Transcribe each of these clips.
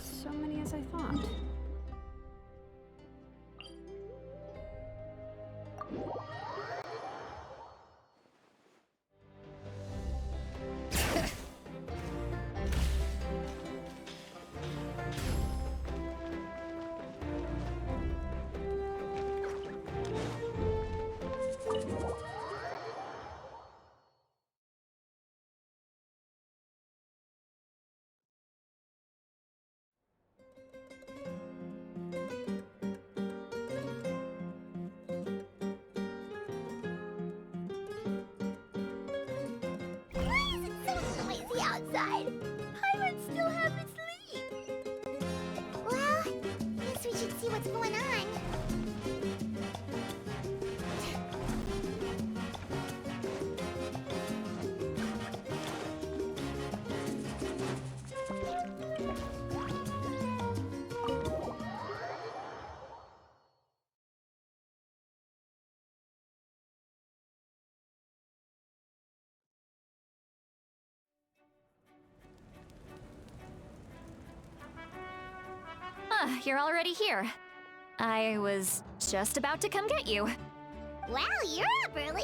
so many as I thought. Outside. Pirates still haven't sleep. Well, guess we should see what's going on. You're already here. I was just about to come get you. Wow, you're up early.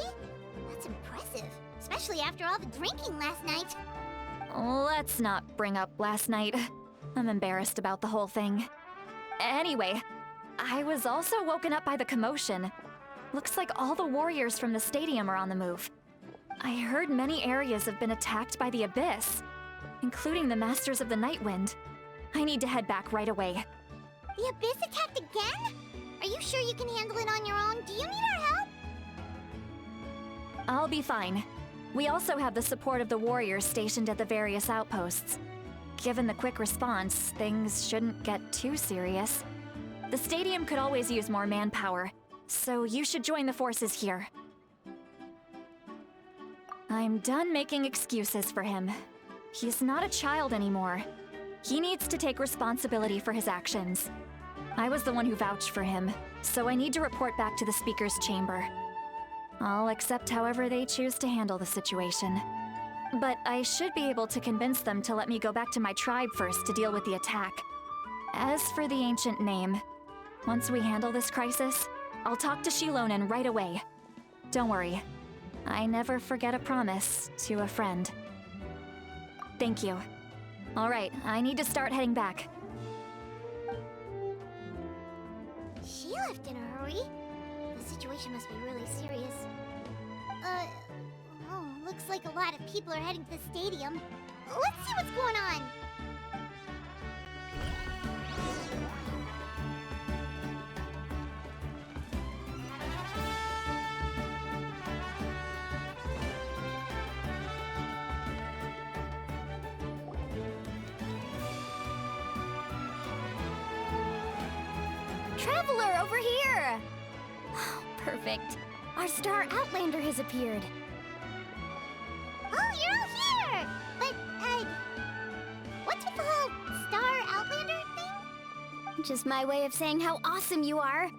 That's impressive, especially after all the drinking last night. Let's not bring up last night. I'm embarrassed about the whole thing. Anyway, I was also woken up by the commotion. Looks like all the warriors from the stadium are on the move. I heard many areas have been attacked by the Abyss, including the Masters of the Nightwind. I need to head back right away. The Abyss attacked again? Are you sure you can handle it on your own? Do you need our help? I'll be fine. We also have the support of the warriors stationed at the various outposts. Given the quick response, things shouldn't get too serious. The stadium could always use more manpower, so you should join the forces here. I'm done making excuses for him. He's not a child anymore. He needs to take responsibility for his actions. I was the one who vouched for him, so I need to report back to the Speaker's chamber. I'll accept however they choose to handle the situation. But I should be able to convince them to let me go back to my tribe first to deal with the attack. As for the ancient name, once we handle this crisis, I'll talk to Shilonen right away. Don't worry, I never forget a promise to a friend. Thank you. All right, I need to start heading back. She left in a hurry. The situation must be really serious. Oh, looks like a lot of people are heading to the stadium. Let's see what's going on. Traveler, over here! Oh, perfect. Our star Outlander has appeared. Oh, you're all here! But, what's with the whole Star Outlander thing? Just my way of saying how awesome you are.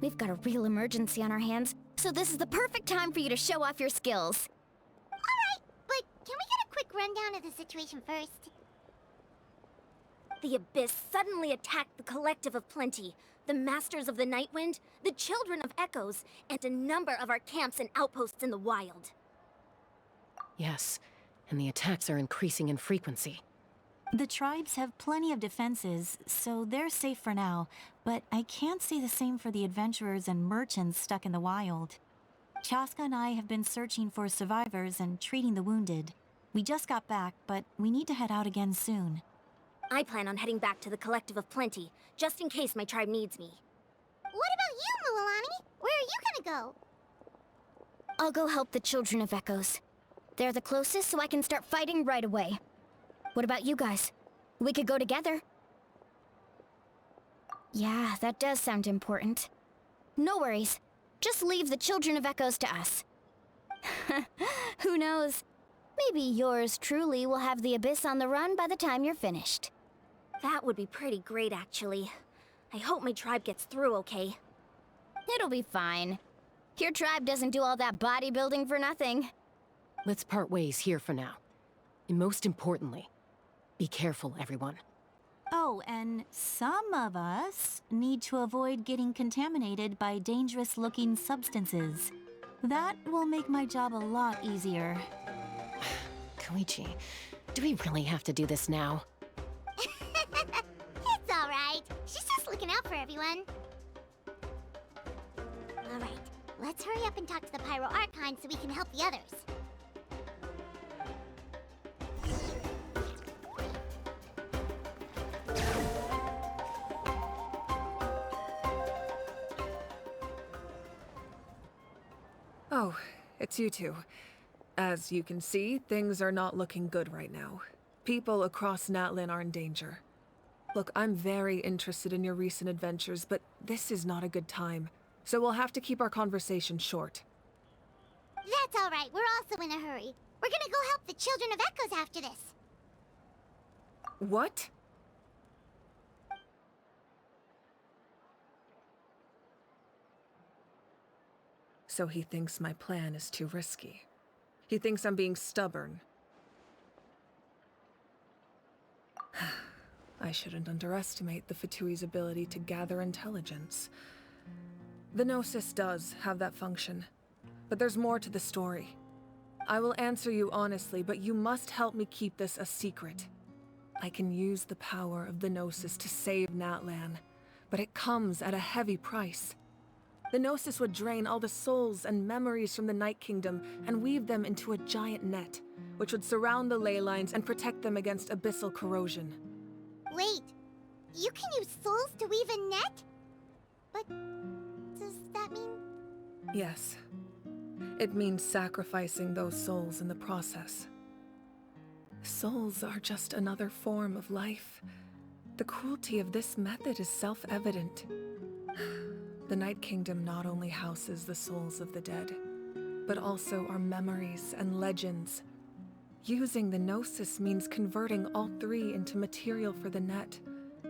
We've got a real emergency on our hands, so this is the perfect time for you to show off your skills. Alright, but can we get a quick rundown of the situation first? The Abyss suddenly attacked the Collective of Plenty, the Masters of the Nightwind, the Children of Echoes, and a number of our camps and outposts in the wild. Yes, and the attacks are increasing in frequency. The tribes have plenty of defenses, so they're safe for now, but I can't say the same for the adventurers and merchants stuck in the wild. Chaska and I have been searching for survivors and treating the wounded. We just got back, but we need to head out again soon. I plan on heading back to the Collective of Plenty, just in case my tribe needs me. What about you, Mualani? Where are you gonna go? I'll go help the Children of Echoes. They're the closest, so I can start fighting right away. What about you guys? We could go together. Yeah, that does sound important. No worries. Just leave the Children of Echoes to us. Who knows? Maybe yours truly will have the Abyss on the run by the time you're finished. That would be pretty great, actually. I hope my tribe gets through okay. It'll be fine. Your tribe doesn't do all that bodybuilding for nothing. Let's part ways here for now. And most importantly, be careful, everyone. Oh, and some of us need to avoid getting contaminated by dangerous-looking substances. That will make my job a lot easier. Koichi, do we really have to do this now? It's alright. She's just looking out for everyone. Alright, let's hurry up and talk to the Pyro Archon so we can help the others. Oh, it's you two. As you can see, things are not looking good right now. People across Natlin are in danger. Look, I'm very interested in your recent adventures, but this is not a good time. So we'll have to keep our conversation short. That's alright, we're also in a hurry. We're gonna go help the Children of Echoes after this. What? So he thinks my plan is too risky. He thinks I'm being stubborn. I shouldn't underestimate the Fatui's ability to gather intelligence. The Gnosis does have that function, but there's more to the story. I will answer you honestly, but you must help me keep this a secret. I can use the power of the Gnosis to save Natlan, but it comes at a heavy price. The Gnosis would drain all the souls and memories from the Night Kingdom and weave them into a giant net, which would surround the ley lines and protect them against abyssal corrosion. Wait, you can use souls to weave a net? But does that mean... Yes. It means sacrificing those souls in the process. Souls are just another form of life. The cruelty of this method is self-evident. The Night Kingdom not only houses the souls of the dead, but also our memories and legends. Using the Gnosis means converting all three into material for the net,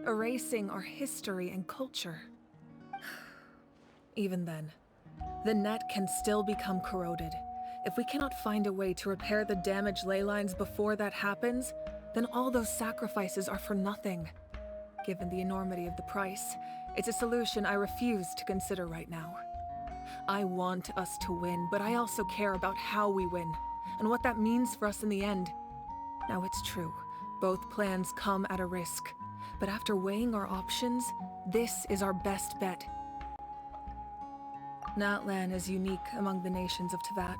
erasing our history and culture. Even then, the net can still become corroded. If we cannot find a way to repair the damaged ley lines before that happens, then all those sacrifices are for nothing. Given the enormity of the price, it's a solution I refuse to consider right now. I want us to win, but I also care about how we win, and what that means for us in the end. Now it's true, both plans come at a risk, but after weighing our options, this is our best bet. Natlan is unique among the nations of Teyvat.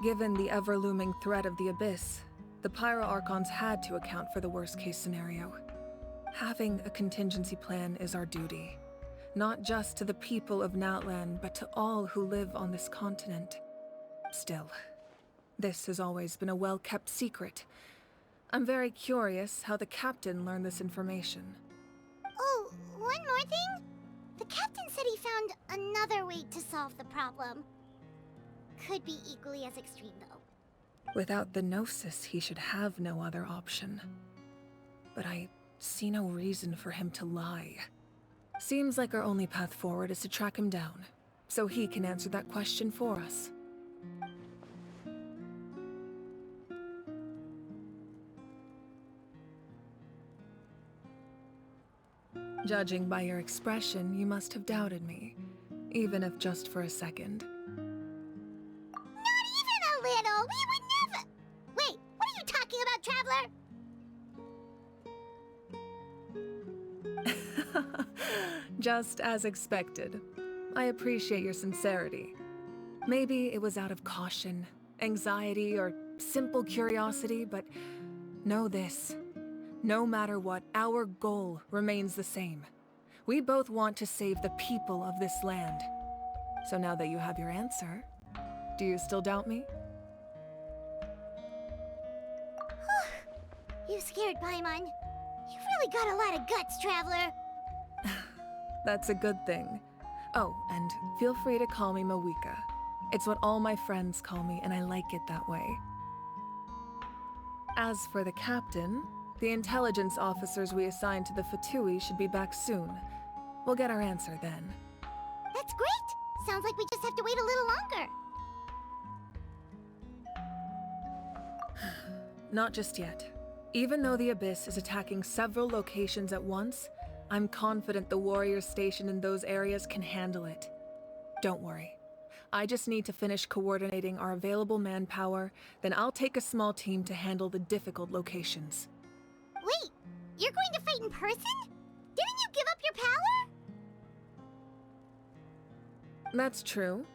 Given the ever-looming threat of the Abyss, the Pyro Archons had to account for the worst-case scenario. Having a contingency plan is our duty, not just to the people of Natlan, but to all who live on this continent. Still, this has always been a well-kept secret. I'm very curious how the captain learned this information. Oh, one more thing? The captain said he found another way to solve the problem. Could be equally as extreme, though. Without the Gnosis, he should have no other option. But I see no reason for him to lie. Seems like our only path forward is to track him down, so he can answer that question for us. Judging by your expression, you must have doubted me, even if just for a second. Not even a little! We would never... Wait, what are you talking about, Traveler? Just as expected. I appreciate your sincerity. Maybe it was out of caution, anxiety, or simple curiosity, but know this. No matter what, our goal remains the same. We both want to save the people of this land. So now that you have your answer, do you still doubt me? You scared Paimon. You've really got a lot of guts, Traveler. That's a good thing. Oh, and feel free to call me Mawika. It's what all my friends call me, and I like it that way. As for the captain, the intelligence officers we assigned to the Fatui should be back soon. We'll get our answer then. That's great! Sounds like we just have to wait a little longer. Not just yet. Even though the Abyss is attacking several locations at once, I'm confident the warriors stationed in those areas can handle it. Don't worry. I just need to finish coordinating our available manpower, then I'll take a small team to handle the difficult locations. Wait, you're going to fight in person? Didn't you give up your power? That's true.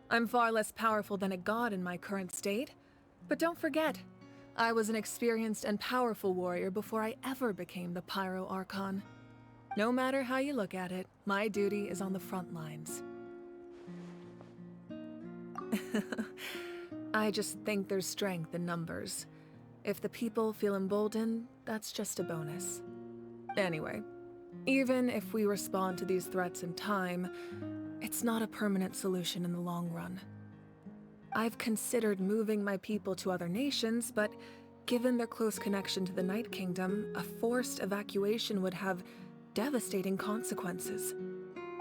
I'm far less powerful than a god in my current state. But don't forget, I was an experienced and powerful warrior before I ever became the Pyro Archon. No matter how you look at it, my duty is on the front lines. I just think there's strength in numbers. If the people feel emboldened, that's just a bonus. Anyway, even if we respond to these threats in time, it's not a permanent solution in the long run. I've considered moving my people to other nations, but given their close connection to the Night Kingdom, a forced evacuation would have devastating consequences.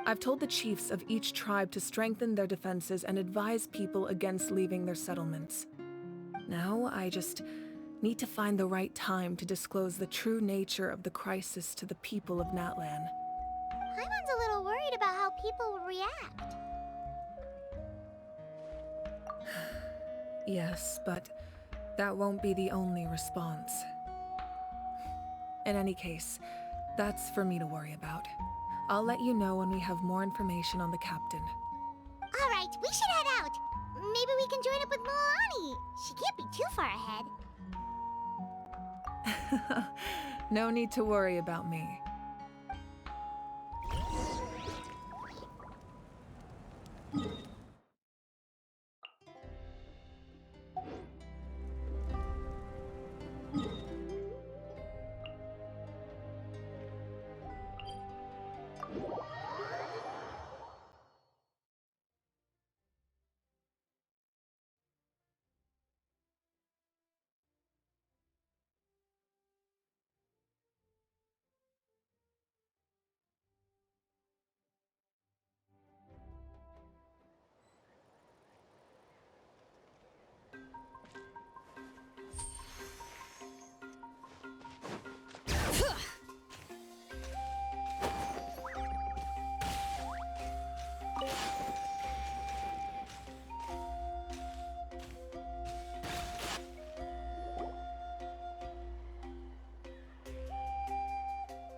I've told the chiefs of each tribe to strengthen their defenses and advise people against leaving their settlements. Now, I just need to find the right time to disclose the true nature of the crisis to the people of Natlan. Paimon's a little worried about how people will react. Yes, but that won't be the only response. In any case, that's for me to worry about. I'll let you know when we have more information on the captain. Alright, we should head out. Maybe we can join up with Milani. She can't be too far ahead. No need to worry about me.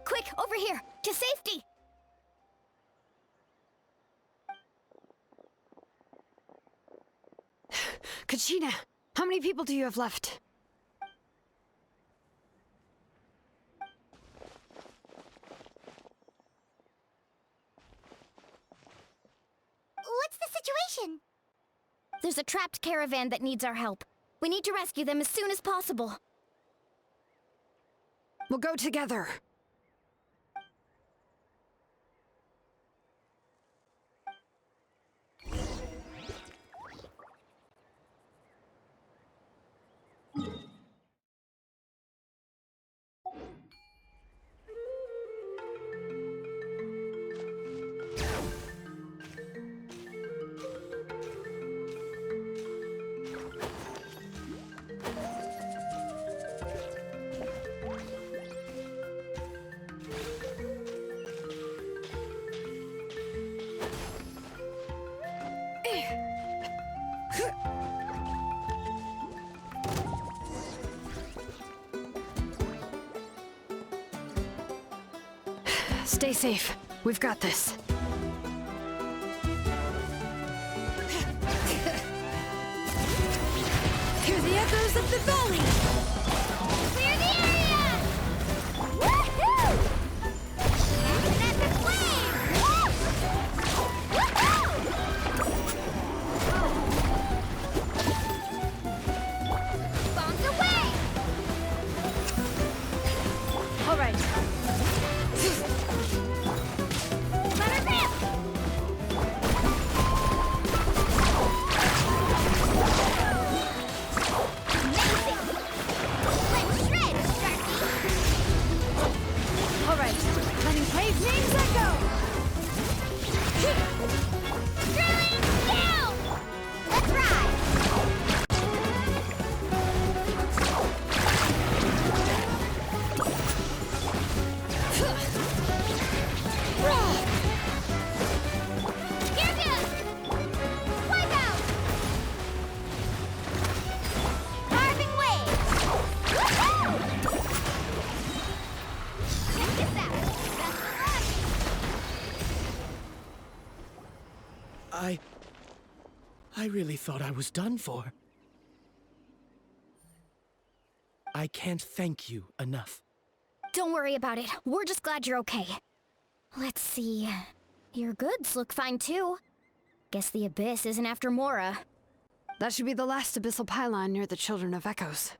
Quick, over here! To safety! Kachina, how many people do you have left? What's the situation? There's a trapped caravan that needs our help. We need to rescue them as soon as possible. We'll go together. Stay safe. We've got this. Hear the echoes of the valley! Clear the area! Woohoo! That's the flame! Woohoo! Bombs away! All right. Let her rip! Amazing! I really thought I was done for. I can't thank you enough. Don't worry about it. We're just glad you're okay. Let's see. Your goods look fine too. Guess the Abyss isn't after Mora. That should be the last abyssal pylon near the Children of Echoes.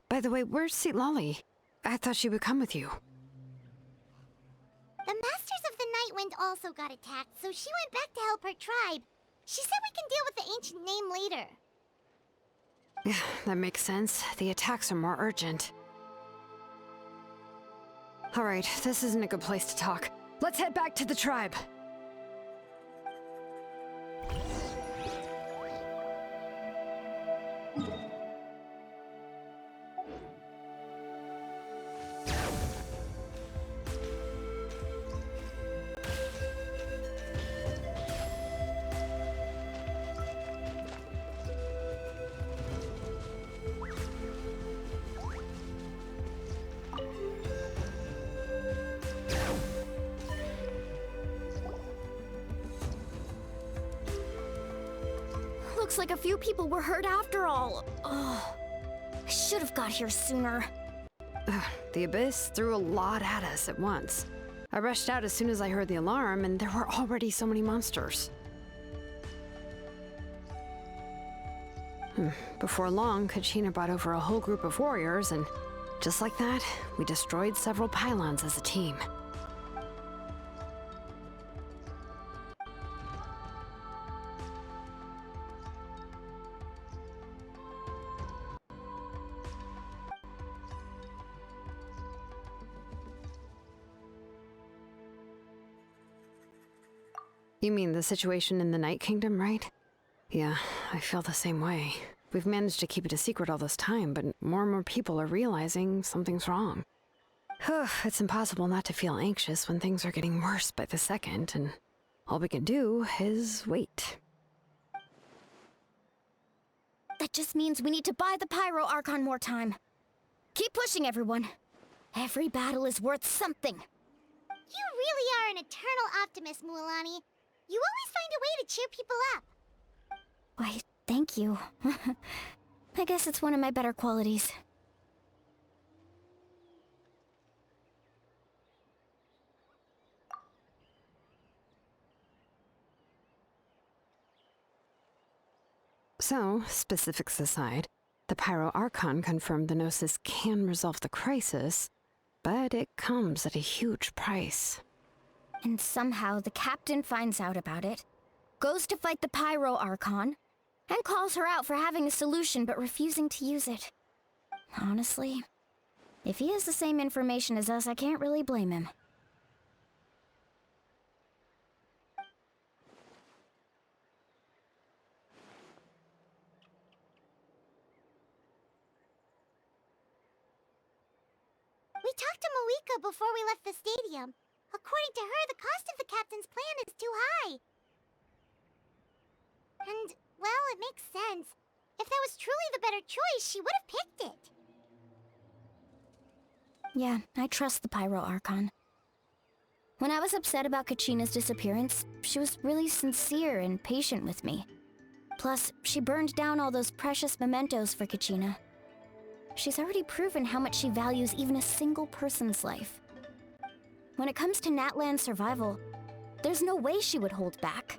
By the way, where's Lolly? I thought she would come with you. The Masters of the Nightwind also got attacked, so she went back to help her tribe. She said we can deal with the ancient name later. That makes sense. The attacks are more urgent. Alright, this isn't a good place to talk. Let's head back to the tribe. Looks like a few people were hurt after all. Oh, I should have got here sooner. The Abyss threw a lot at us at once. I rushed out as soon as I heard the alarm, and there were already so many monsters. Before long, Kachina brought over a whole group of warriors, and just like that, we destroyed several pylons as a team. You mean the situation in the Night Kingdom, right? Yeah, I feel the same way. We've managed to keep it a secret all this time, but more and more people are realizing something's wrong. It's impossible not to feel anxious when things are getting worse by the second, and all we can do is wait. That just means we need to buy the Pyro Archon more time. Keep pushing, everyone. Every battle is worth something. You really are an eternal optimist, Mualani. You always find a way to cheer people up. Why, thank you. I guess it's one of my better qualities. So, specifics aside, the Pyro Archon confirmed the Gnosis can resolve the crisis, but it comes at a huge price. And somehow the captain finds out about it, goes to fight the Pyro Archon, and calls her out for having a solution but refusing to use it. Honestly, if he has the same information as us, I can't really blame him. We talked to Moika before we left the stadium. According to her, the cost of the captain's plan is too high. And, well, it makes sense. If that was truly the better choice, she would have picked it. Yeah, I trust the Pyro Archon. When I was upset about Kachina's disappearance, she was really sincere and patient with me. Plus, she burned down all those precious mementos for Kachina. She's already proven how much she values even a single person's life. When it comes to Natlan's survival, there's no way she would hold back.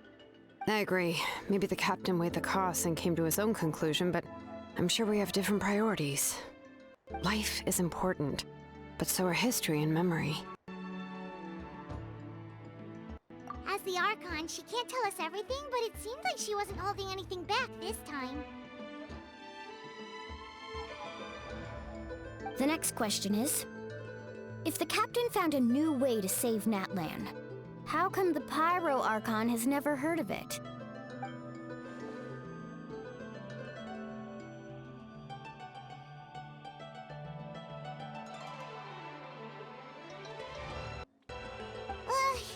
I agree. Maybe the captain weighed the costs and came to his own conclusion, but I'm sure we have different priorities. Life is important, but so are history and memory. As the Archon, she can't tell us everything, but it seems like she wasn't holding anything back this time. The next question is, if the captain found a new way to save Natlan, how come the Pyro Archon has never heard of it?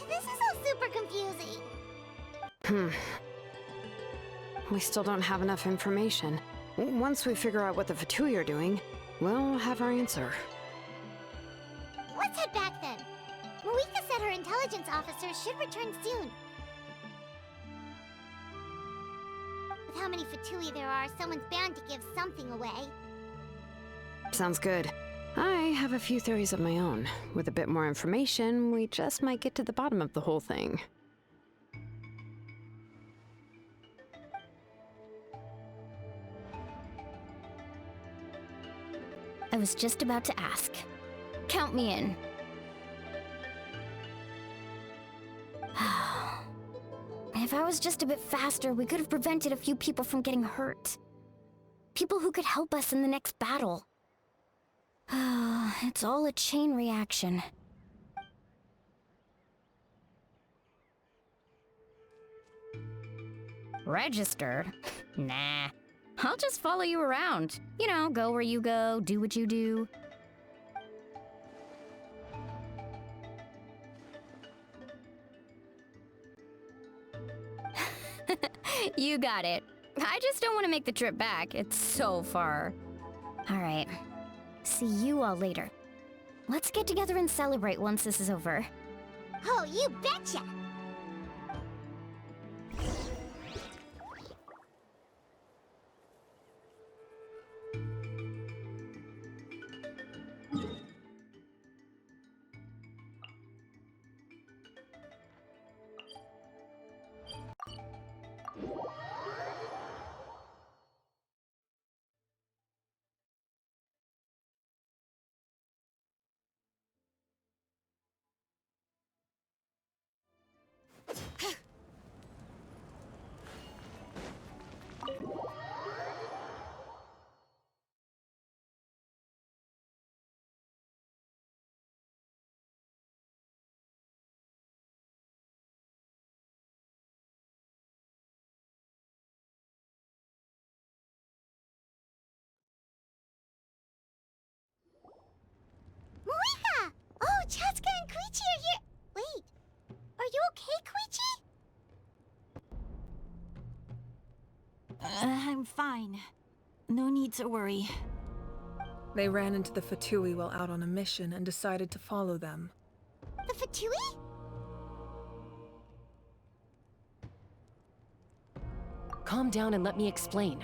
This is all super confusing. We still don't have enough information. Once we figure out what the Fatui are doing, we'll have our answer. Let's head back then. intelligence officers should return soon. With how many Fatui there are, someone's bound to give something away. Sounds good. I have a few theories of my own. With a bit more information, we just might get to the bottom of the whole thing. I was just about to ask. Count me in. If I was just a bit faster, we could have prevented a few people from getting hurt. People who could help us in the next battle. It's all a chain reaction. Registered? Nah. I'll just follow you around. You know, go where you go, do what you do. You got it. I just don't want to make the trip back. It's so far. All right. See you all later. Let's get together and celebrate once this is over. Oh, you betcha! Moiha! Oh, Chaska and Koichi are here! Wait, are you okay, Koichi? I'm fine. No need to worry. They ran into the Fatui while out on a mission and decided to follow them. The Fatui? Calm down and let me explain.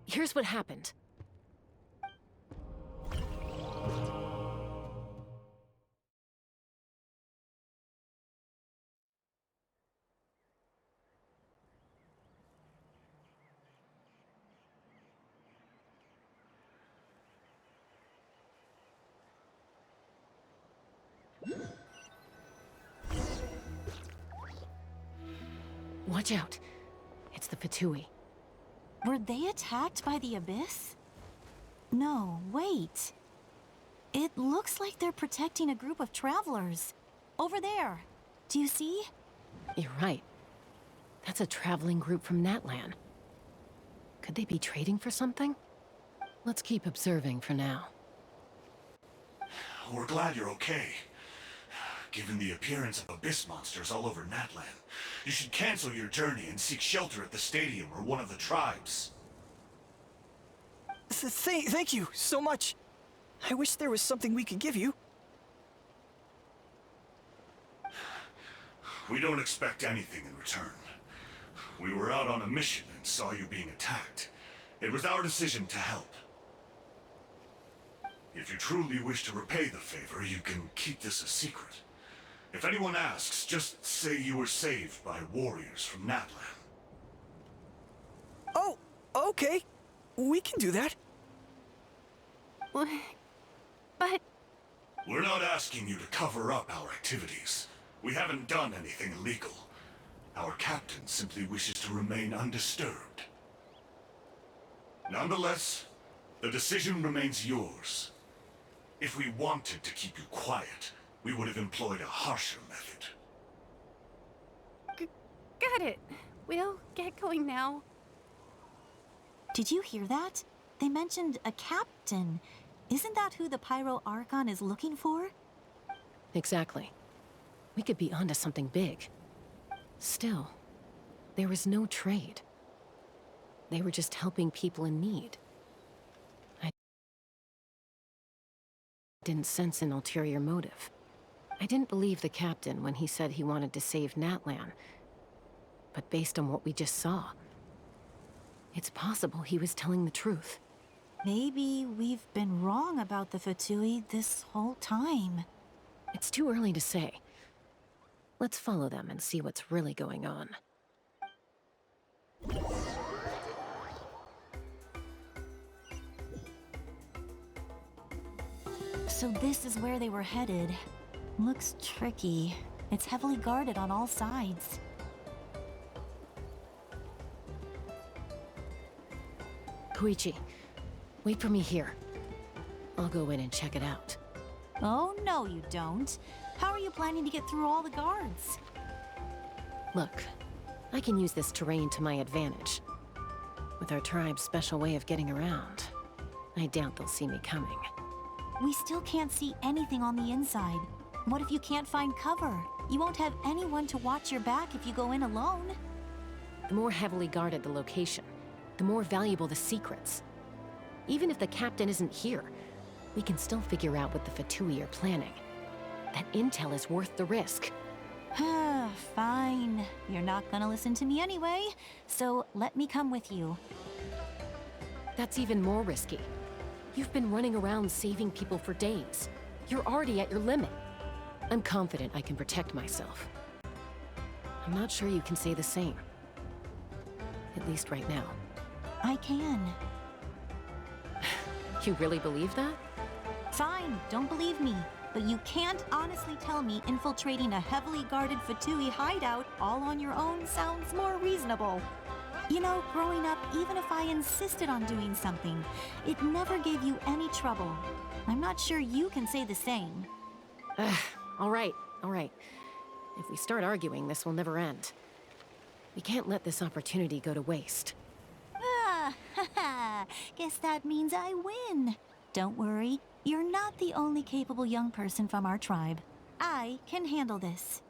Here's what happened. Watch out. It's the Fatui. Were they attacked by the Abyss? No, wait. It looks like they're protecting a group of travelers. Over there. Do you see? You're right. That's a traveling group from Natlan. Could they be trading for something? Let's keep observing for now. We're glad you're okay. Given the appearance of abyss monsters all over Natlan, you should cancel your journey and seek shelter at the stadium or one of the tribes. Thank you so much. I wish there was something we could give you. We don't expect anything in return. We were out on a mission and saw you being attacked. It was our decision to help. If you truly wish to repay the favor, you can keep this a secret. If anyone asks, just say you were saved by warriors from Natlan. Oh, okay. We can do that. But... We're not asking you to cover up our activities. We haven't done anything illegal. Our captain simply wishes to remain undisturbed. Nonetheless, the decision remains yours. If we wanted to keep you quiet, we would have employed a harsher method. Got it. We'll get going now. Did you hear that? They mentioned a captain. Isn't that who the Pyro Archon is looking for? Exactly. We could be onto something big. Still, there was no trade. They were just helping people in need. I didn't sense an ulterior motive. I didn't believe the captain when he said he wanted to save Natlan. But based on what we just saw, it's possible he was telling the truth. Maybe we've been wrong about the Fatui this whole time. It's too early to say. Let's follow them and see what's really going on. So this is where they were headed. Looks tricky. It's heavily guarded on all sides. Koichi, wait for me here. I'll go in and check it out. Oh, no you don't. How are you planning to get through all the guards? Look, I can use this terrain to my advantage. With our tribe's special way of getting around, I doubt they'll see me coming. We still can't see anything on the inside. What if you can't find cover? You won't have anyone to watch your back if you go in alone. The more heavily guarded the location, the more valuable the secrets. Even if the captain isn't here, we can still figure out what the Fatui are planning. That intel is worth the risk. Fine. You're not gonna listen to me anyway, so let me come with you. That's even more risky. You've been running around saving people for days. You're already at your limit. I'm confident I can protect myself. I'm not sure you can say the same. At least right now. I can. You really believe that? Fine, don't believe me. But you can't honestly tell me infiltrating a heavily guarded Fatui hideout all on your own sounds more reasonable. You know, growing up, even if I insisted on doing something, it never gave you any trouble. I'm not sure you can say the same. All right. If we start arguing, this will never end. We can't let this opportunity go to waste. Guess that means I win. Don't worry, you're not the only capable young person from our tribe. I can handle this.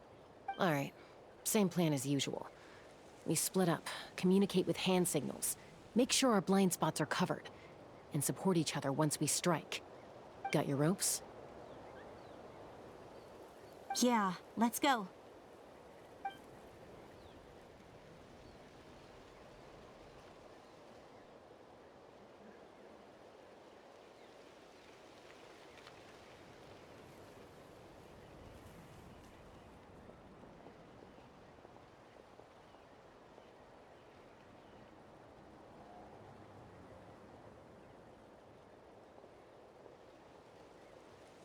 All right, same plan as usual. We split up, communicate with hand signals, make sure our blind spots are covered, and support each other once we strike. Got your ropes? Yeah, let's go.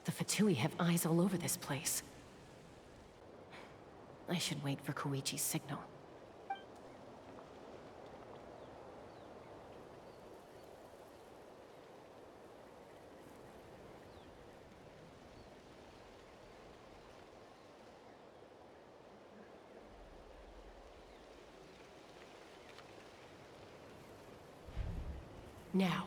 The Fatui have eyes all over this place. I should wait for Koichi's signal. Now.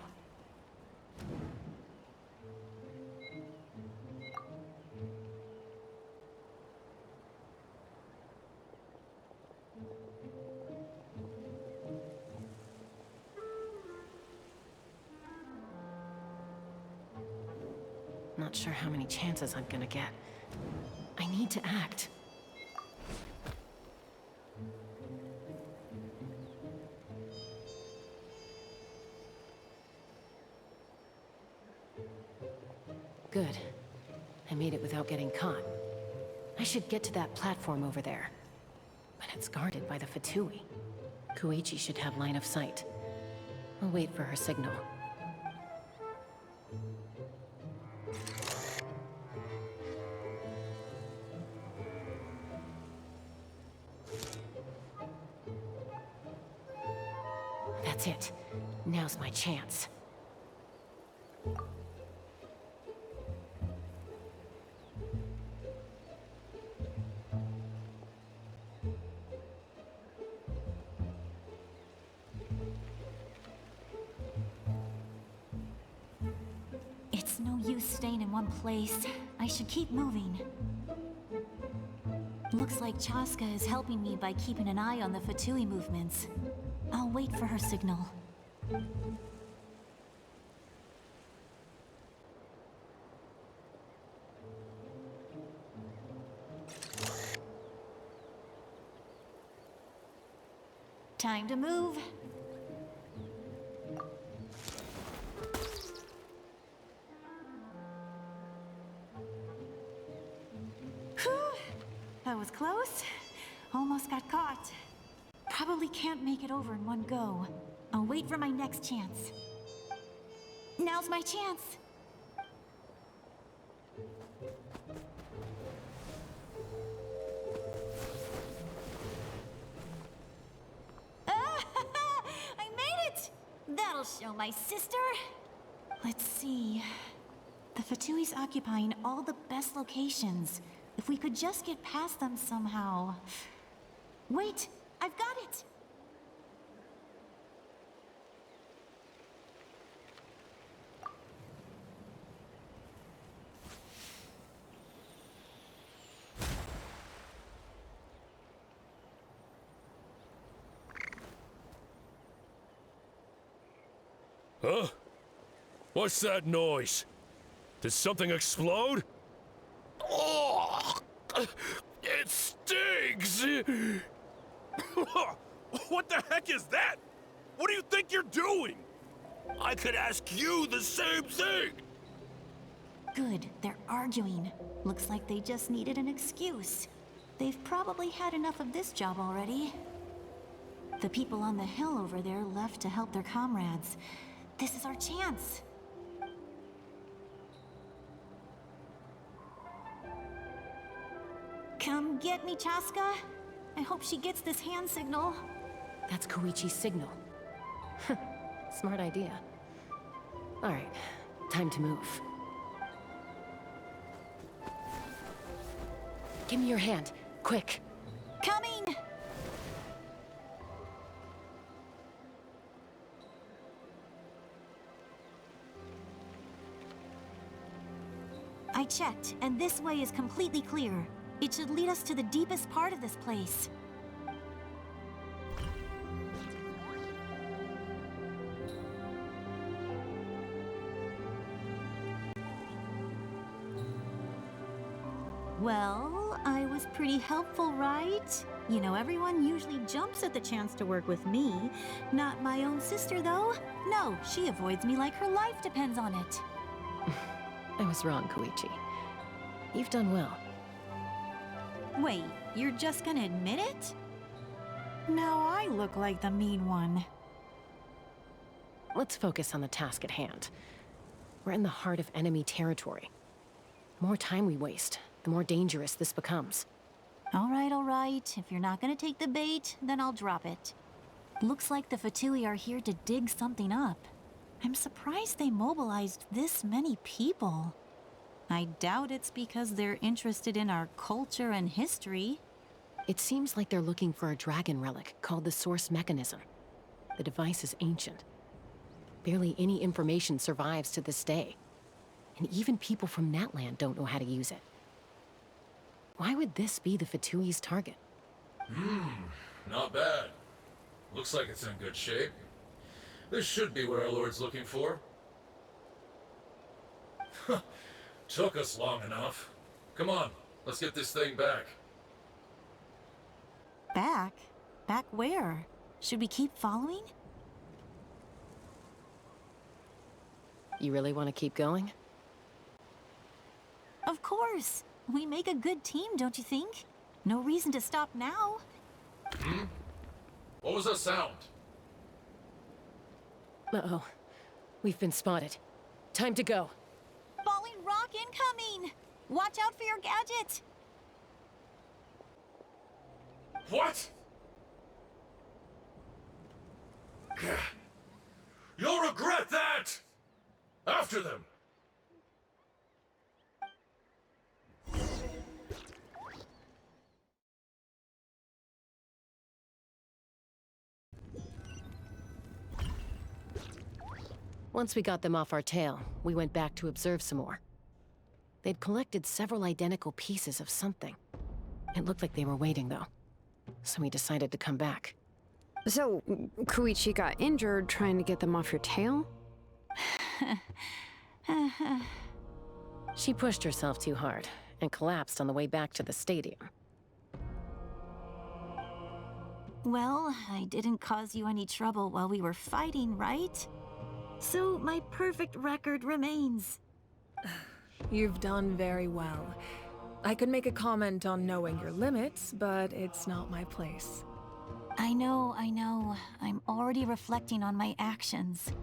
Not sure how many chances I'm gonna get. I need to act. Good. I made it without getting caught. I should get to that platform over there. But it's guarded by the Fatui. Koichi should have line of sight. I'll wait for her signal. That's it. Now's my chance. It's no use staying in one place. I should keep moving. Looks like Chaska is helping me by keeping an eye on the Fatui movements. I'll wait for her signal. Time to move. Whew. That was close. Almost got caught. Probably can't make it over in one go. I'll wait for my next chance. Now's my chance. I made it! That'll show my sister. Let's see. The Fatui's occupying all the best locations. If we could just get past them somehow. Wait, I've got it! Huh? What's that noise? Did something explode? Oh! It stings! What the heck is that? What do you think you're doing? I could ask you the same thing! Good, they're arguing. Looks like they just needed an excuse. They've probably had enough of this job already. The people on the hill over there left to help their comrades. This is our chance. Come get me, Chaska. I hope she gets this hand signal. That's Koichi's signal. Smart idea. Alright, time to move. Give me your hand, quick. Coming! I checked, and this way is completely clear. It should lead us to the deepest part of this place. Well, I was pretty helpful, right? You know, everyone usually jumps at the chance to work with me. Not my own sister, though. No, she avoids me like her life depends on it. I was wrong, Koichi. You've done well. Wait, you're just gonna admit it? Now I look like the mean one. Let's focus on the task at hand. We're in the heart of enemy territory. The more time we waste, the more dangerous this becomes. All right. If you're not gonna take the bait, then I'll drop it. Looks like the Fatui are here to dig something up. I'm surprised they mobilized this many people. I doubt it's because they're interested in our culture and history. It seems like they're looking for a dragon relic called the Source Mechanism. The device is ancient. Barely any information survives to this day. And even people from Natland don't know how to use it. Why would this be the Fatui's target? Not bad. Looks like it's in good shape. This should be what our Lord's looking for. Took us long enough. Come on, let's get this thing back. Back? Back where? Should we keep following? You really want to keep going? Of course. We make a good team, don't you think? No reason to stop now. What was that sound? Uh-oh. We've been spotted. Time to go. Falling rock incoming! Watch out for your gadget! What? You'll regret that! After them! Once we got them off our tail, we went back to observe some more. They'd collected several identical pieces of something. It looked like they were waiting, though. So we decided to come back. So, Koichi got injured trying to get them off your tail? She pushed herself too hard and collapsed on the way back to the stadium. Well, I didn't cause you any trouble while we were fighting, right? So my perfect record remains. You've done very well. I could make a comment on knowing your limits, but it's not my place. I know. I'm already reflecting on my actions.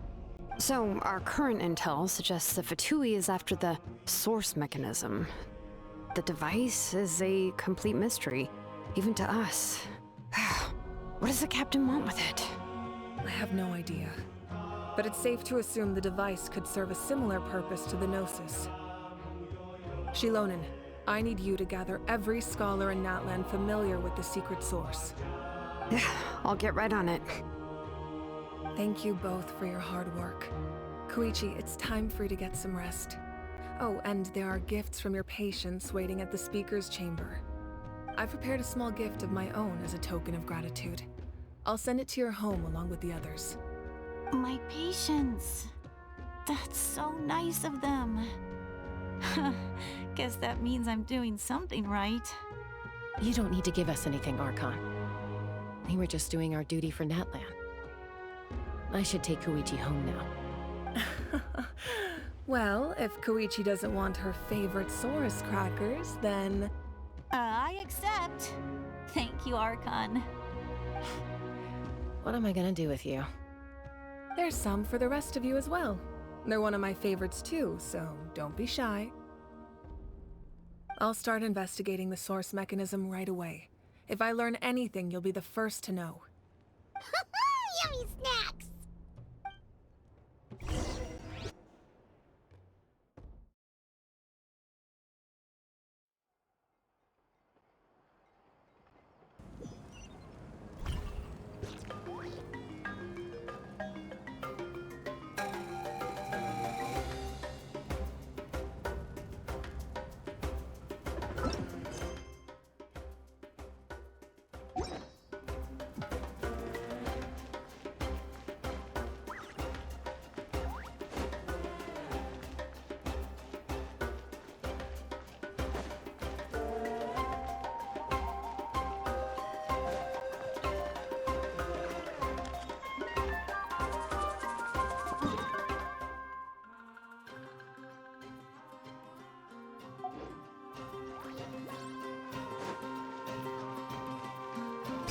So, our current intel suggests the Fatui is after the source mechanism. The device is a complete mystery, even to us. What does the captain want with it? I have no idea. But it's safe to assume the device could serve a similar purpose to the Gnosis. Shilonen, I need you to gather every scholar in Natlan familiar with the secret source. I'll get right on it. Thank you both for your hard work. Koichi, it's time for you to get some rest. Oh, and there are gifts from your patients waiting at the speaker's chamber. I've prepared a small gift of my own as a token of gratitude. I'll send it to your home along with the others. My patients. That's so nice of them. Guess that means I'm doing something right. You don't need to give us anything, Archon. We were just doing our duty for Natlan. I should take Koichi home now. Well, if Koichi doesn't want her favorite Saurus crackers, then... I accept. Thank you, Archon. What am I gonna do with you? There's some for the rest of you as well. They're one of my favorites too, so don't be shy. I'll start investigating the source mechanism right away. If I learn anything, you'll be the first to know. Yummy snacks!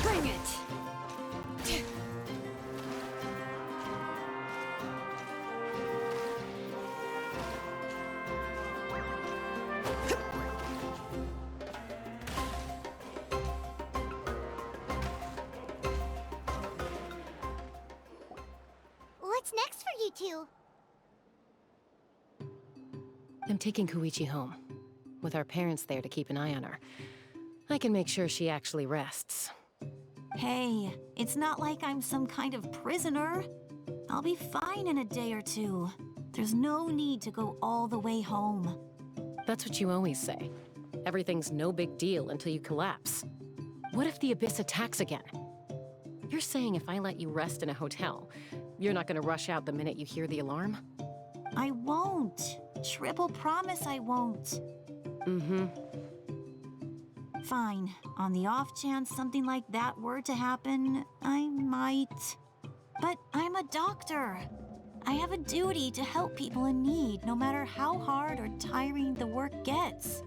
Bring it! What's next for you two? I'm taking Koichi home. With our parents there to keep an eye on her, I can make sure she actually rests. Hey, it's not like I'm some kind of prisoner. I'll be fine in a day or two. There's no need to go all the way home. That's what you always say. Everything's no big deal until you collapse. What if the Abyss attacks again? You're saying if I let you rest in a hotel, you're not gonna rush out the minute you hear the alarm? I won't. Triple promise I won't. Mm-hmm. Fine. On the off chance something like that were to happen, I might. But I'm a doctor. I have a duty to help people in need, no matter how hard or tiring the work gets.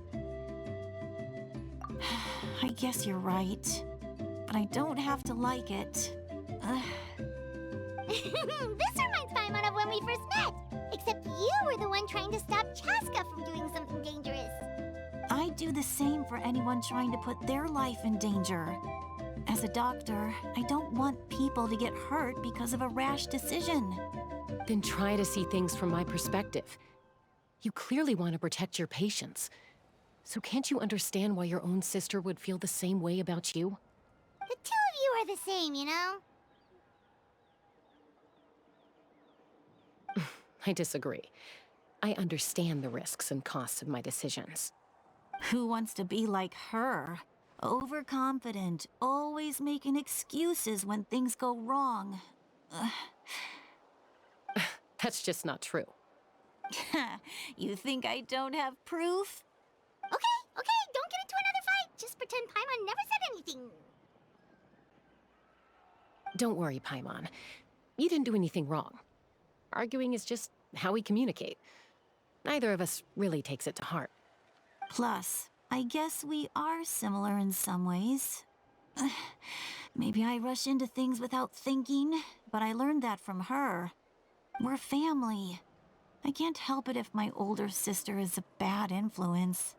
I guess you're right. But I don't have to like it. This reminds Paimon of when we first met. Except you were the one trying to stop Chaska from doing something dangerous. I'd do the same for anyone trying to put their life in danger. As a doctor, I don't want people to get hurt because of a rash decision. Then try to see things from my perspective. You clearly want to protect your patients. So can't you understand why your own sister would feel the same way about you? The two of you are the same, you know? I disagree. I understand the risks and costs of my decisions. Who wants to be like her? Overconfident, always making excuses when things go wrong. That's just not true. You think I don't have proof? Okay, don't get into another fight. Just pretend Paimon never said anything. Don't worry, Paimon. You didn't do anything wrong. Arguing is just how we communicate. Neither of us really takes it to heart. Plus, I guess we are similar in some ways. Maybe I rush into things without thinking, but I learned that from her. We're family. I can't help it if my older sister is a bad influence.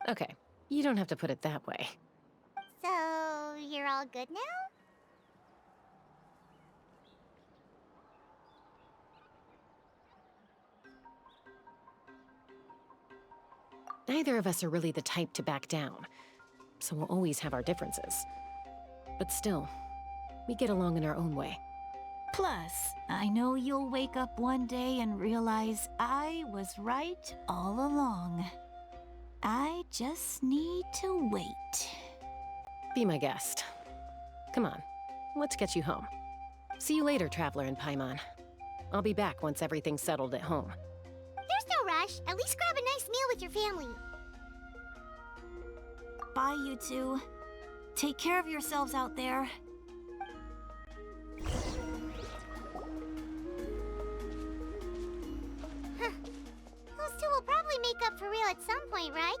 Okay, you don't have to put it that way. So, you're all good now? Neither of us are really the type to back down, so we'll always have our differences. But still, we get along in our own way. Plus, I know you'll wake up one day and realize I was right all along. I just need to wait. Be my guest. Come on, let's get you home. See you later, Traveler and Paimon. I'll be back once everything's settled at home. There's no rush. At least grab a nice meal with your family. Bye, you two. Take care of yourselves out there. Those two will probably make up for real at some point, right?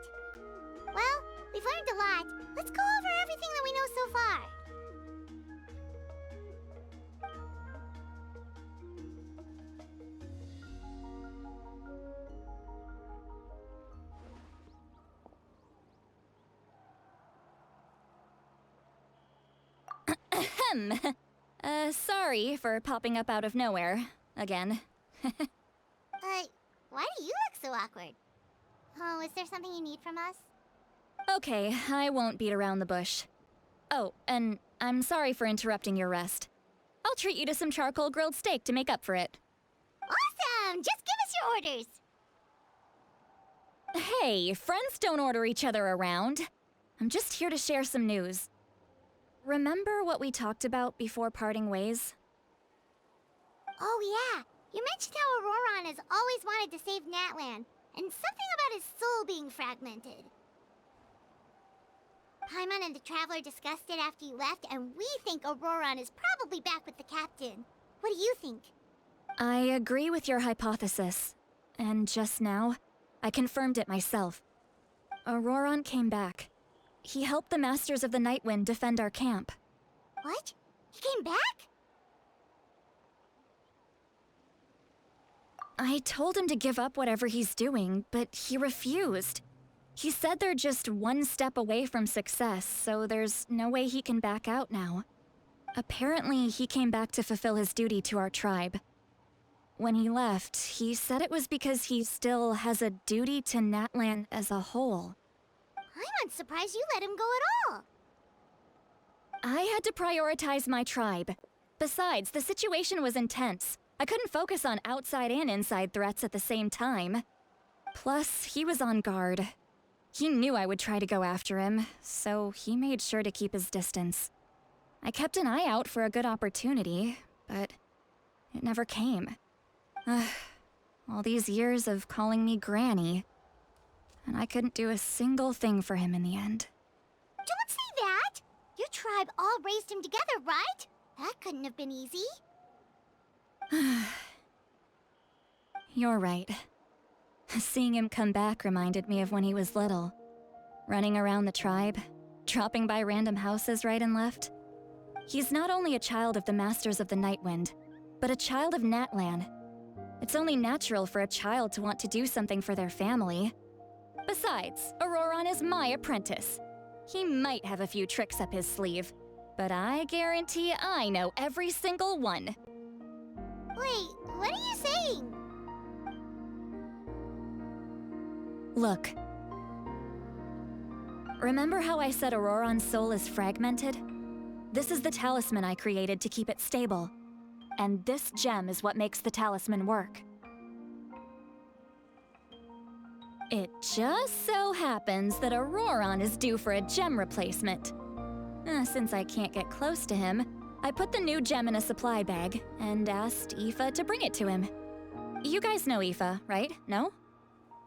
Well, we've learned a lot. Let's go over everything that we know so far. Sorry for popping up out of nowhere. Again. Why do you look so awkward? Oh, is there something you need from us? Okay, I won't beat around the bush. Oh, and I'm sorry for interrupting your rest. I'll treat you to some charcoal grilled steak to make up for it. Awesome! Just give us your orders! Hey, friends don't order each other around. I'm just here to share some news. Remember what we talked about before parting ways? Oh yeah, you mentioned how Auroron has always wanted to save Natlan, and something about his soul being fragmented. Paimon and the Traveler discussed it after you left, and we think Auroron is probably back with the captain. What do you think? I agree with your hypothesis. And just now, I confirmed it myself. Auroron came back. He helped the Masters of the Nightwind defend our camp. What? He came back? I told him to give up whatever he's doing, but he refused. He said they're just one step away from success, so there's no way he can back out now. Apparently, he came back to fulfill his duty to our tribe. When he left, he said it was because he still has a duty to Natlan as a whole. I'm surprised you let him go at all. I had to prioritize my tribe. Besides, the situation was intense. I couldn't focus on outside and inside threats at the same time. Plus, he was on guard. He knew I would try to go after him, so he made sure to keep his distance. I kept an eye out for a good opportunity, but it never came. All these years of calling me Granny, and I couldn't do a single thing for him in the end. Don't say that! Your tribe all raised him together, right? That couldn't have been easy. You're right. Seeing him come back reminded me of when he was little. Running around the tribe, dropping by random houses right and left. He's not only a child of the Masters of the Nightwind, but a child of Natlan. It's only natural for a child to want to do something for their family. Besides, Auroron is my apprentice. He might have a few tricks up his sleeve, but I guarantee I know every single one. Wait, what are you saying? Look. Remember how I said Auroron's soul is fragmented? This is the talisman I created to keep it stable. And this gem is what makes the talisman work. It just so happens that Auroron is due for a gem replacement. Since I can't get close to him, I put the new gem in a supply bag and asked Aoife to bring it to him. You guys know Aoife, right? No?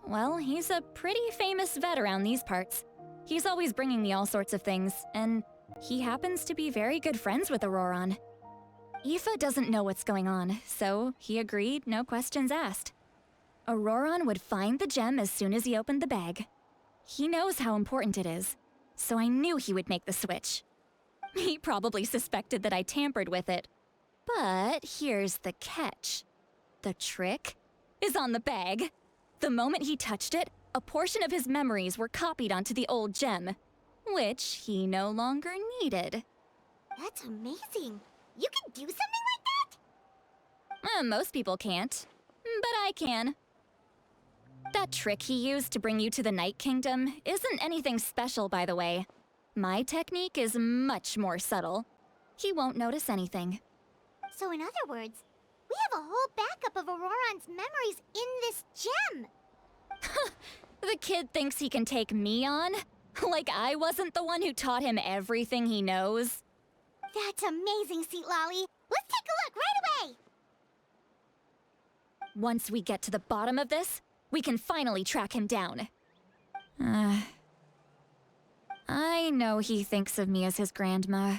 Well, he's a pretty famous vet around these parts. He's always bringing me all sorts of things, and he happens to be very good friends with Auroron. Aoife doesn't know what's going on, so he agreed, no questions asked. Auroron would find the gem as soon as he opened the bag. He knows how important it is, so I knew he would make the switch. He probably suspected that I tampered with it. But here's the catch. The trick is on the bag. The moment he touched it, a portion of his memories were copied onto the old gem, which he no longer needed. That's amazing. You can do something like that? Most people can't, but I can. That trick he used to bring you to the Night Kingdom isn't anything special, by the way. My technique is much more subtle. He won't notice anything. So in other words, we have a whole backup of Auroron's memories in this gem. The kid thinks he can take me on? Like I wasn't the one who taught him everything he knows? That's amazing, Seat Lolly. Let's take a look right away. Once we get to the bottom of this, we can finally track him down. I know he thinks of me as his grandma,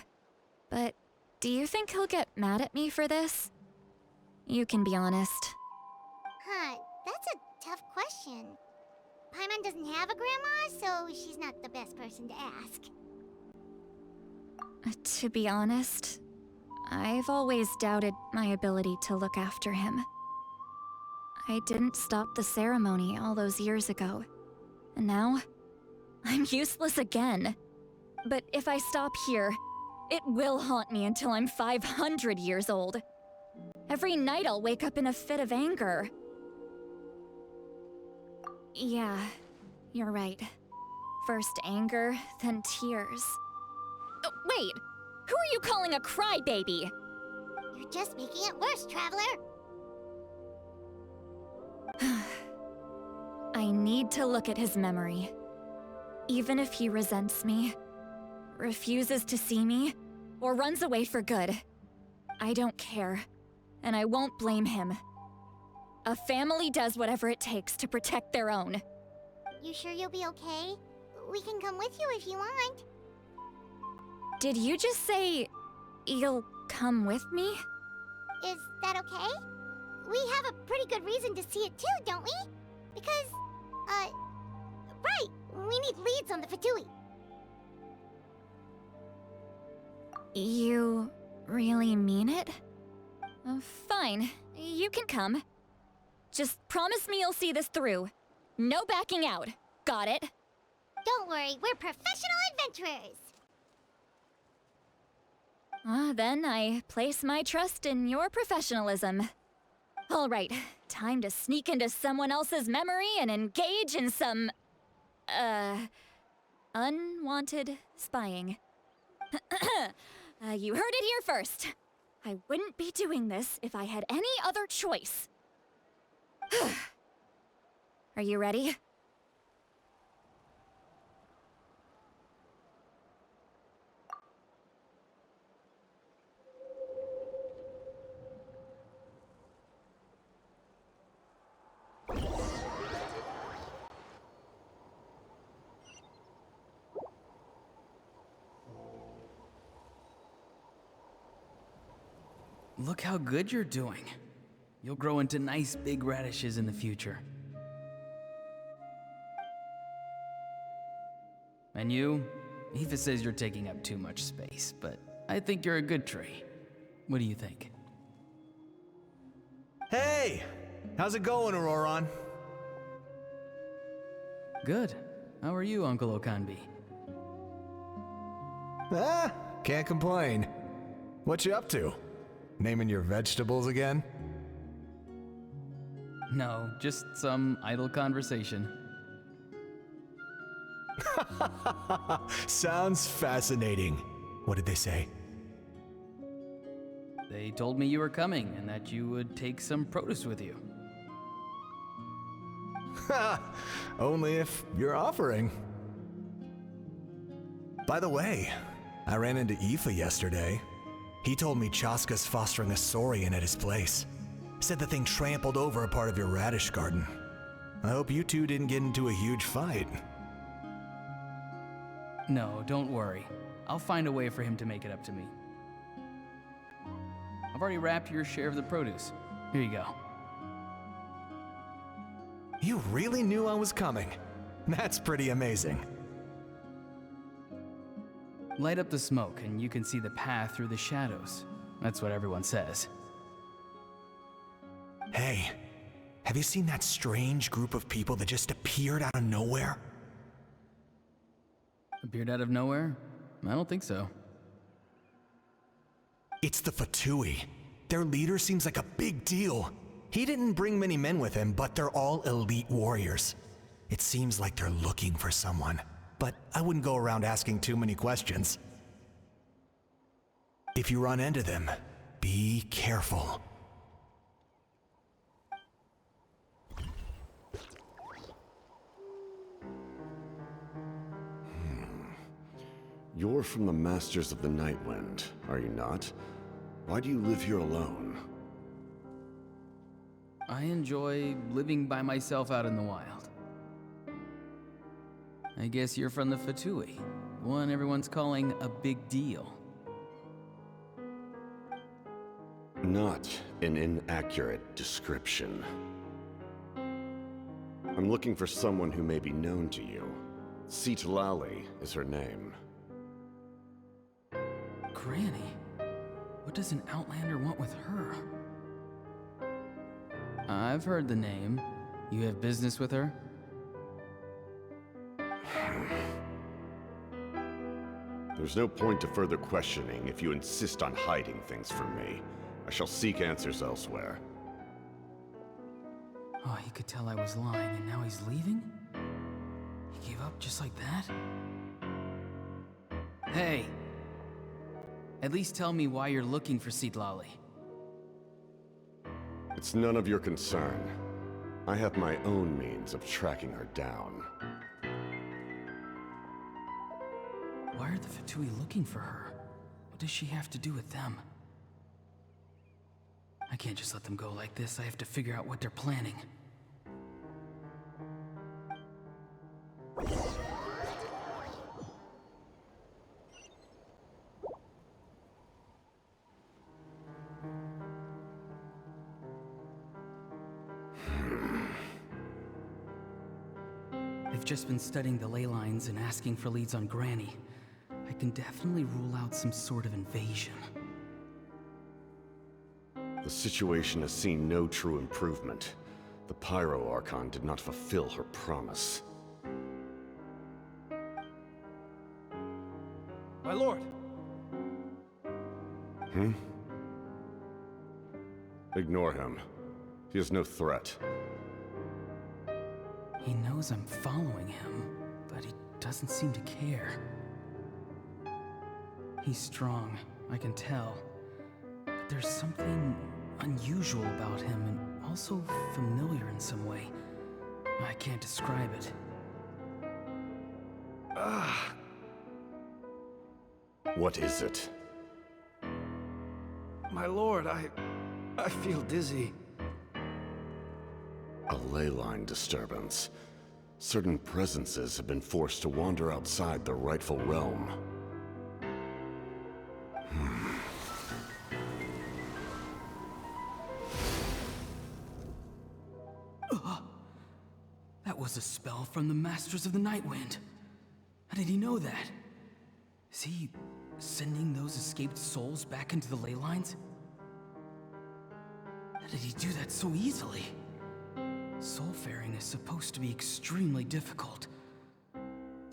but do you think he'll get mad at me for this? You can be honest. Huh, that's a tough question. Paimon doesn't have a grandma, so she's not the best person to ask. To be honest, I've always doubted my ability to look after him. I didn't stop the ceremony all those years ago, and now I'm useless again. But if I stop here, it will haunt me until I'm 500 years old. Every night I'll wake up in a fit of anger. Yeah, you're right. First anger, then tears. Oh, wait! Who are you calling a crybaby? You're just making it worse, Traveler. I need to look at his memory. Even if he resents me, refuses to see me, or runs away for good, I don't care, and I won't blame him. A family does whatever it takes to protect their own. You sure you'll be okay? We can come with you if you want. Did you just say you'll come with me? Is that okay? We have a pretty good reason to see it too, don't we? Because, right, we need leads on the Fatui. You really mean it? Fine, you can come. Just promise me you'll see this through. No backing out. Got it? Don't worry, we're professional adventurers. Then I place my trust in your professionalism. All right, time to sneak into someone else's memory and engage in some, unwanted spying. You heard it here first. I wouldn't be doing this if I had any other choice. Are you ready? Look how good you're doing. You'll grow into nice big radishes in the future. And you? Aoife says you're taking up too much space, but I think you're a good tree. What do you think? Hey! How's it going, Auroron? Good. How are you, Uncle Okanbi? Can't complain. What you up to? Naming your vegetables again? No, just some idle conversation. Sounds fascinating. What did they say? They told me you were coming and that you would take some produce with you. Only if you're offering. By the way, I ran into Aoife yesterday. He told me Chaska's fostering a saurian at his place. Said the thing trampled over a part of your radish garden. I hope you two didn't get into a huge fight. No, don't worry. I'll find a way for him to make it up to me. I've already wrapped your share of the produce. Here you go. You really knew I was coming. That's pretty amazing. Light up the smoke and you can see the path through the shadows. That's what everyone says. Hey, have you seen that strange group of people that just appeared out of nowhere? Appeared out of nowhere? I don't think so. It's the Fatui. Their leader seems like a big deal. He didn't bring many men with him, but they're all elite warriors. It seems like they're looking for someone, but I wouldn't go around asking too many questions. If you run into them, be careful. You're from the Masters of the Nightwind, are you not? Why do you live here alone? I enjoy living by myself out in the wild. I guess you're from the Fatui, the one everyone's calling a big deal. Not an inaccurate description. I'm looking for someone who may be known to you. Citlali is her name. Granny? What does an Outlander want with her? I've heard the name. You have business with her? There's no point to further questioning if you insist on hiding things from me. I shall seek answers elsewhere. Oh, he could tell I was lying and now he's leaving? He gave up just like that? Hey! At least tell me why you're looking for Citlali. It's none of your concern. I have my own means of tracking her down. Why are the Fatui looking for her? What does she have to do with them? I can't just let them go like this. I have to figure out what they're planning. I've just been studying the ley lines and asking for leads on Granny. I can definitely rule out some sort of invasion. The situation has seen no true improvement. The Pyro Archon did not fulfill her promise. My lord! Ignore him. He is no threat. He knows I'm following him, but he doesn't seem to care. He's strong, I can tell. But there's something unusual about him and also familiar in some way. I can't describe it. What is it? My lord, I feel dizzy. A ley line disturbance. Certain presences have been forced to wander outside their rightful realm. That was a spell from the Masters of the Nightwind. How did he know that? Is he sending those escaped souls back into the ley lines? How did he do that so easily? Soulfaring is supposed to be extremely difficult.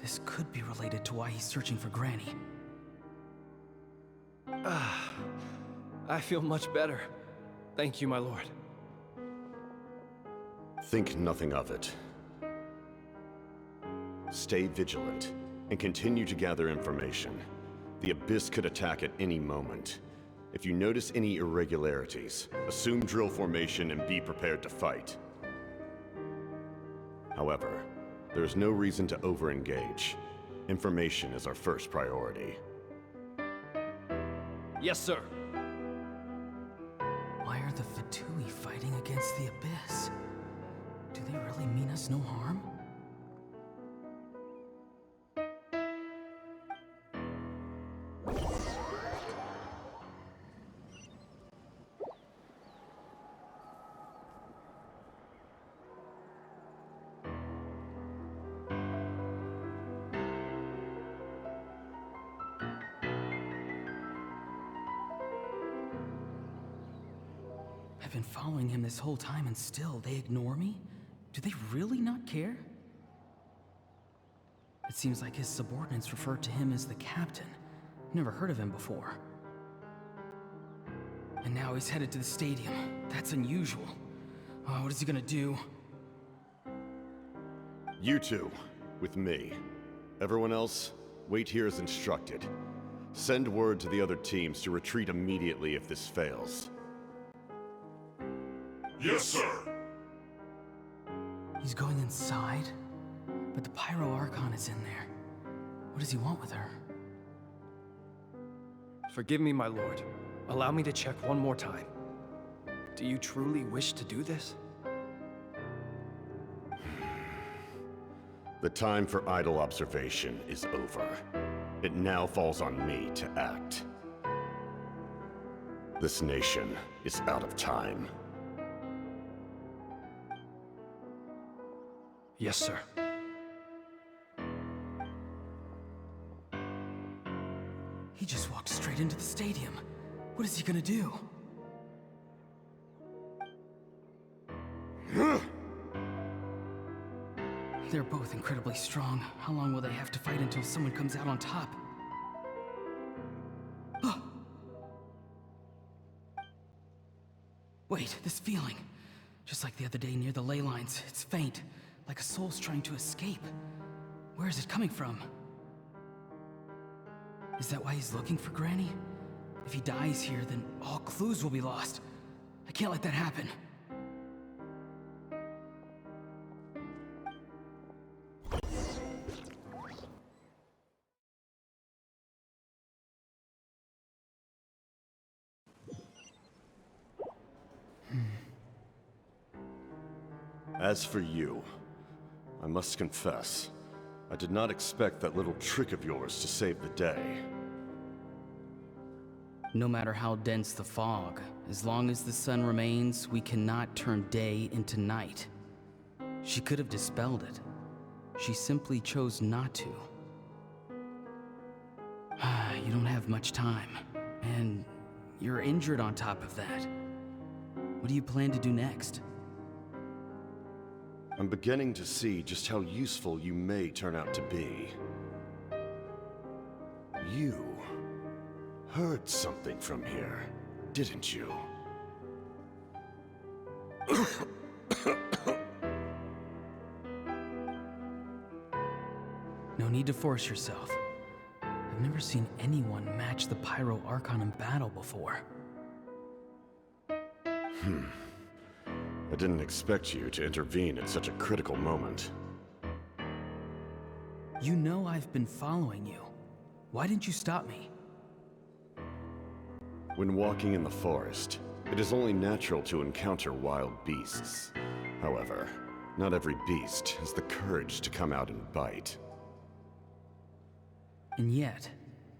This could be related to why he's searching for Granny. I feel much better. Thank you, my lord. Think nothing of it. Stay vigilant, and continue to gather information. The Abyss could attack at any moment. If you notice any irregularities, assume drill formation and be prepared to fight. However, there is no reason to over-engage. Information is our first priority. Yes, sir. Why are the Fatui fighting against the Abyss? Do they really mean us no harm? I've been following him this whole time and still they ignore me? Do they really not care? It seems like his subordinates refer to him as the captain. Never heard of him before. And now he's headed to the stadium. That's unusual. Oh, what is he gonna do? You two, with me. Everyone else, wait here as instructed. Send word to the other teams to retreat immediately if this fails. Yes, sir. He's going inside? But the Pyro Archon is in there. What does he want with her? Forgive me, my lord. Allow me to check one more time. Do you truly wish to do this? The time for idle observation is over. It now falls on me to act. This nation is out of time. Yes, sir. He just walked straight into the stadium. What is he gonna do? They're both incredibly strong. How long will they have to fight until someone comes out on top? Wait, this feeling. Just like the other day near the ley lines, it's faint, like a soul's trying to escape. Where is it coming from? Is that why he's looking for Granny? If he dies here, then all clues will be lost. I can't let that happen. As for you, I must confess, I did not expect that little trick of yours to save the day. No matter how dense the fog, as long as the sun remains, we cannot turn day into night. She could have dispelled it. She simply chose not to. You don't have much time, and you're injured on top of that. What do you plan to do next? I'm beginning to see just how useful you may turn out to be. You heard something from here, didn't you? No need to force yourself. I've never seen anyone match the Pyro Archon in battle before. I didn't expect you to intervene at such a critical moment. You know I've been following you. Why didn't you stop me? When walking in the forest, it is only natural to encounter wild beasts. However, not every beast has the courage to come out and bite. And yet,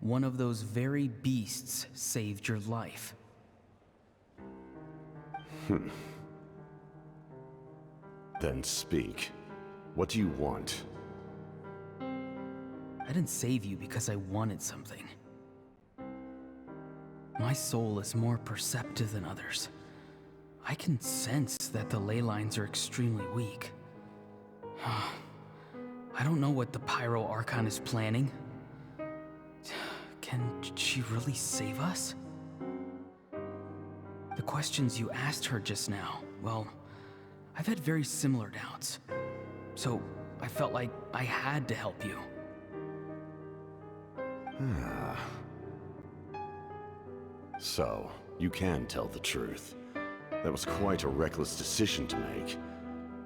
one of those very beasts saved your life. Then speak. What do you want? I didn't save you because I wanted something. My soul is more perceptive than others. I can sense that the ley lines are extremely weak. I don't know what the Pyro Archon is planning. Can she really save us? The questions you asked her just now, well, I've had very similar doubts. So I felt like I had to help you. So, you can tell the truth. That was quite a reckless decision to make.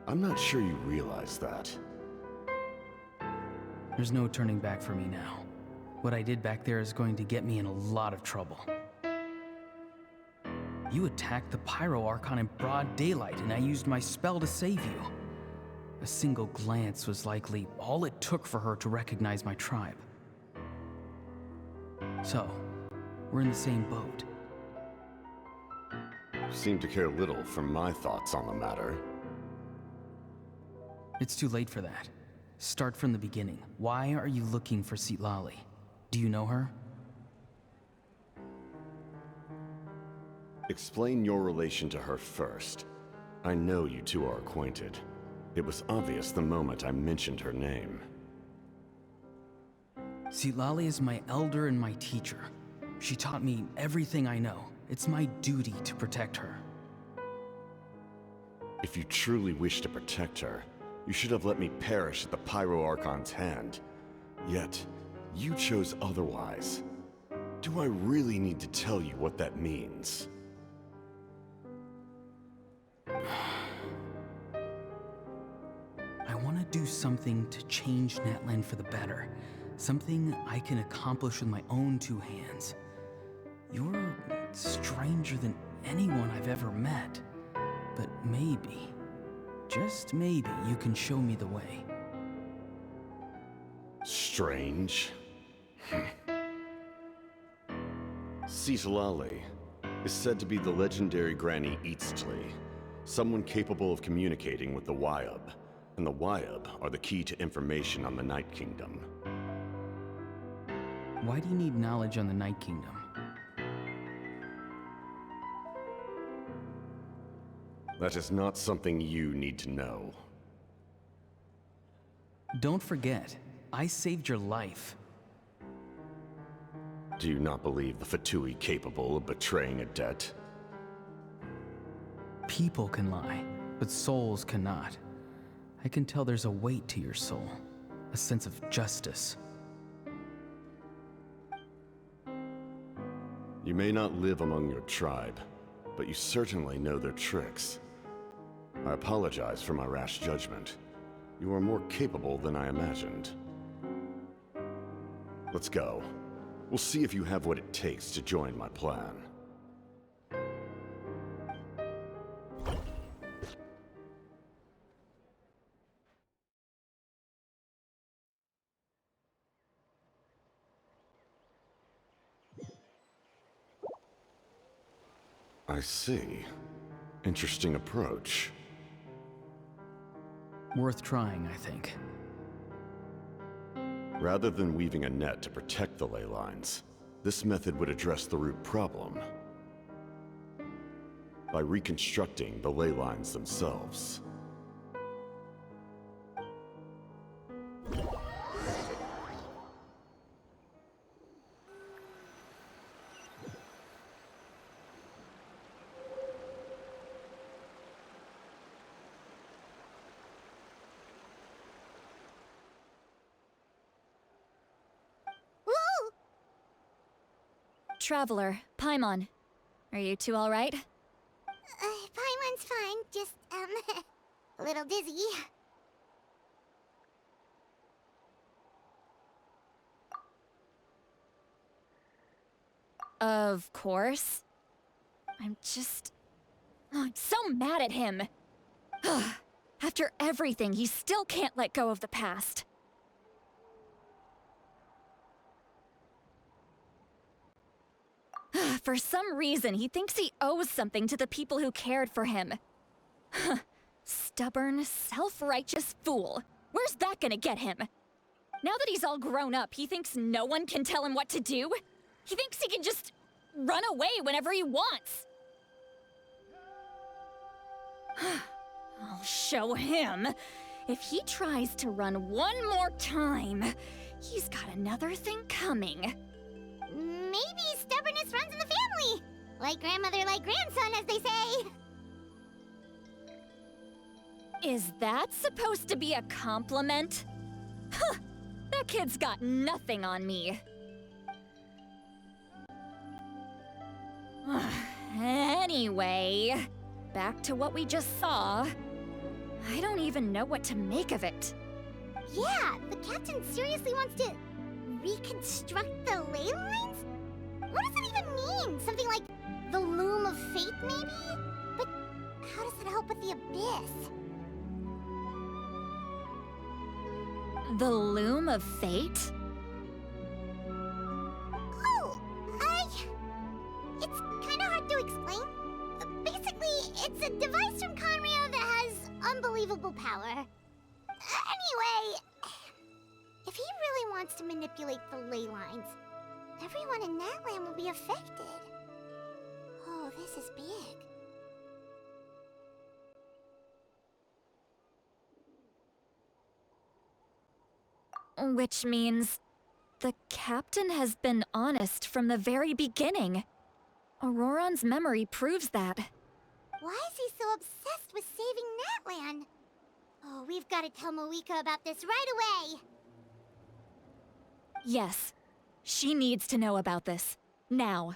I'm not sure you realize that. There's no turning back for me now. What I did back there is going to get me in a lot of trouble. You attacked the Pyro Archon in broad daylight, and I used my spell to save you. A single glance was likely all it took for her to recognize my tribe. So, we're in the same boat. Seem to care little for my thoughts on the matter. It's too late for that. Start from the beginning. Why are you looking for Citlali? Do you know her? Explain your relation to her first. I know you two are acquainted. It was obvious the moment I mentioned her name. Citlali is my elder and my teacher. She taught me everything I know. It's my duty to protect her. If you truly wish to protect her, you should have let me perish at the Pyro Archon's hand. Yet, you chose otherwise. Do I really need to tell you what that means? I want to do something to change Natlan for the better. Something I can accomplish with my own two hands. You're stranger than anyone I've ever met. But maybe, just maybe, you can show me the way. Strange? Citlali is said to be the legendary Granny Eastly, someone capable of communicating with the Wyub, and the Wyub are the key to information on the Night Kingdom. Why do you need knowledge on the Night Kingdom? That is not something you need to know. Don't forget, I saved your life. Do you not believe the Fatui capable of betraying a debt? People can lie, but souls cannot. I can tell there's a weight to your soul, a sense of justice. You may not live among your tribe, but you certainly know their tricks. I apologize for my rash judgment. You are more capable than I imagined. Let's go. We'll see if you have what it takes to join my plan. I see. Interesting approach. Worth trying, I think. Rather than weaving a net to protect the ley lines, this method would address the root problem by reconstructing the ley lines themselves. Traveler, Paimon. Are you two all right? Paimon's fine, just, a little dizzy. Of course. I'm so mad at him. After everything, he still can't let go of the past. For some reason, he thinks he owes something to the people who cared for him. Stubborn, self-righteous fool. Where's that gonna get him? Now that he's all grown up, he thinks no one can tell him what to do? He thinks he can just run away whenever he wants. I'll show him. If he tries to run one more time, he's got another thing coming. Maybe stubbornness runs in the family. Like grandmother, like grandson, as they say. Is that supposed to be a compliment? Huh, that kid's got nothing on me. Anyway, back to what we just saw. I don't even know what to make of it. Yeah, the captain seriously wants to reconstruct the ley lines? What does it even mean? Something like the loom of fate, maybe? But how does that help with the abyss? The loom of fate? Oh, it's kind of hard to explain. Basically, it's a device from Conrio that has unbelievable power. Anyway, if he really wants to manipulate the ley lines, everyone in Natlan will be affected. Oh, this is this big. Which means the captain has been honest from the very beginning. Auroron's memory proves that. Why is he so obsessed with saving Natlan? Oh, we've got to tell Moeka about this right away. Yes, she needs to know about this. Now.